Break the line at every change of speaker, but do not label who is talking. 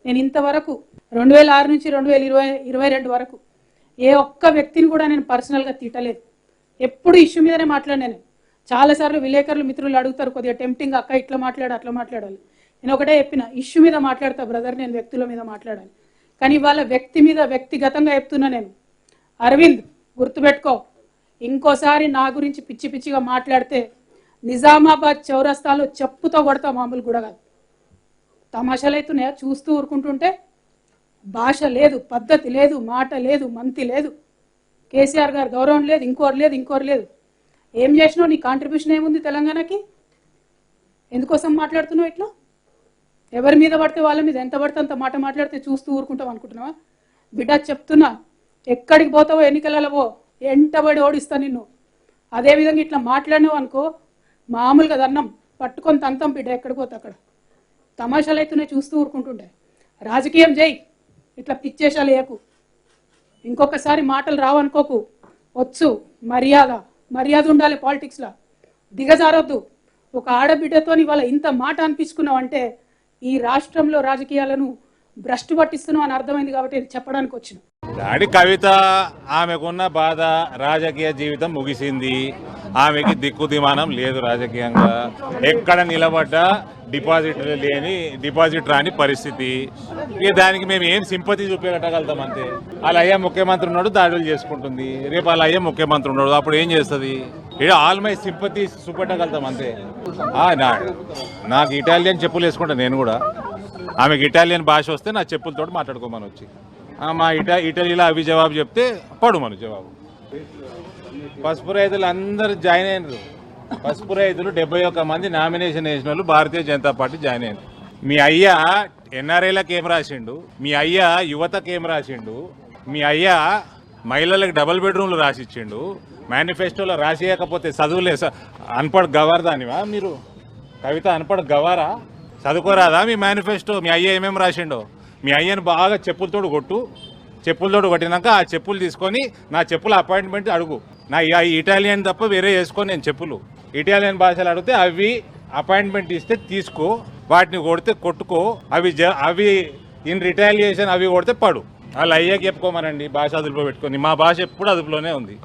నేను ఇంతవరకు 2006 నుంచి 2022 వరకు ఏ ఒక్క వ్యక్తిని కూడా నేను పర్సనల్గా తిట్టలేదు. ఎప్పుడు ఇష్యూ మీదనే మాట్లాడినాను. చాలాసార్లు విలేకరులు మిత్రులు అడుగుతారు, కొద్దిగా టెంప్టింగ్ అక్క ఇట్లా మాట్లాడు అట్లా మాట్లాడాలి. నేను ఒకటే చెప్పిన, ఇష్యూ మీద మాట్లాడతా బ్రదర్, నేను వ్యక్తుల మీద మాట్లాడాలి. కానీ వాళ్ళ వ్యక్తి మీద వ్యక్తిగతంగా చెప్తున్నా నేను. అరవింద్ గుర్తుపెట్టుకో, ఇంకోసారి నా గురించి పిచ్చి పిచ్చిగా మాట్లాడితే నిజామాబాద్ చౌరస్తాలో చెప్పుతో కొడతా, మామూలు కూడా కాదు. తమాషాలు అవుతున్నాయా చూస్తూ ఊరుకుంటుంటే? భాష లేదు, పద్ధతి లేదు, మాట లేదు, మంతి లేదు, కేసీఆర్ గారు గౌరవం లేదు, ఇంకోరు లేదు. ఏం చేసినావు? నీ కాంట్రిబ్యూషన్ ఏముంది తెలంగాణకి? ఎందుకోసం మాట్లాడుతున్నావు ఇట్లా? ఎవరి మీద పడితే వాళ్ళ మీద ఎంత పడితే అంత మాట మాట్లాడితే చూస్తూ ఊరుకుంటావు అనుకుంటున్నావా? బిడ్డ చెప్తున్నా, ఎక్కడికి పోతావో ఎన్నికలలో ఎంటబడి ఓడిస్తా నిన్ను. అదేవిధంగా ఇట్లా మాట్లాడినావు అనుకో, మామూలుగా దన్నం పట్టుకొని తంతం బిడ్డ, ఎక్కడికి పోతే అక్కడ. తమాషాలు అవుతున్నాయి చూస్తూ ఊరుకుంటుంటే. రాజకీయం చేయి, ఇట్లా పిచ్చేషాలు వేయకు. ఇంకొకసారి మాటలు రావనుకోకు. వచ్చు, మర్యాద ఉండాలి పాలిటిక్స్లో. దిగజారొద్దు. ఒక ఆడబిడ్డతో ఇవాళ ఇంత మాట అనిపించుకున్నావు అంటే ఈ రాష్ట్రంలో రాజకీయాలను భ్రష్టు పట్టిస్తున్నావు అని అర్థమైంది కాబట్టి చెప్పడానికి వచ్చిన.
డాడీ కవిత, ఆమెకున్న బాధ, రాజకీయ జీవితం ముగిసింది. ఆమెకి దిక్కుదిమానం లేదు రాజకీయంగా. ఎక్కడ నిలబడ్డా డిపాజిట్ రాని పరిస్థితి. ఇక దానికి మేము ఏం సింపతి చూపెట్టగలుగుతాం అంతే. వాళ్ళ అయ్యా ముఖ్యమంత్రి ఉన్నాడు, దాడులు చేసుకుంటుంది. రేపు వాళ్ళ అయ్యా ముఖ్యమంత్రి ఉన్నాడు, అప్పుడు ఏం చేస్తుంది? ఇక్కడ ఆల్ మై సింపతి చూపెట్టగలుగుతాం అంతే. నాకు ఇటాలియన్ చెప్పులు వేసుకుంటా నేను కూడా. ఆమెకి ఇటాలియన్ భాష వస్తే నా చెప్పులతో మాట్లాడుకోమని వచ్చి మా ఇటలీలో అవి జవాబు చెప్తే పడుమను జవాబు. పసుపు రైతులు అందరూ జాయిన్ అయినారు. పసుపు రైతులు 71 మంది నామినేషన్ వేసిన వాళ్ళు భారతీయ జనతా పార్టీ జాయిన్ అయినారు. మీ అయ్యా ఎన్ఆర్ఐలకు ఏం రాసిండు? మీ అయ్యా యువతకు ఏం రాసిండు? మీ అయ్యా మహిళలకు డబుల్ బెడ్రూమ్లు రాసిచ్చిండు. మేనిఫెస్టోలో రాసియకపోతే చదువులే అన్పడ్ గవార్ దానివా మీరు? కవిత అన్పడ్ గవారా? చదువుకోరాదా మీ మేనిఫెస్టో? మీ అయ్యా ఏమేమి రాసిండో? మీ అయ్యను బాగా చెప్పులతోడు కొట్టినాక ఆ చెప్పులు తీసుకొని నా చెప్పుల అపాయింట్మెంట్ అడుగు. నా ఇటాలియన్ తప్ప వేరే వేసుకొని నేను చెప్పులు ఇటాలియన్ భాషలు అడిగితే అవి అపాయింట్మెంట్ ఇస్తే తీసుకో, వాటిని కొడితే కొట్టుకో, అవి ఇన్ రిటాలియేషన్ అవి కొడితే పడు. వాళ్ళు అయ్యాక చెప్పుకోమనండి భాష అదుపులో పెట్టుకొని. మా భాష ఎప్పుడు అదుపులోనే ఉంది.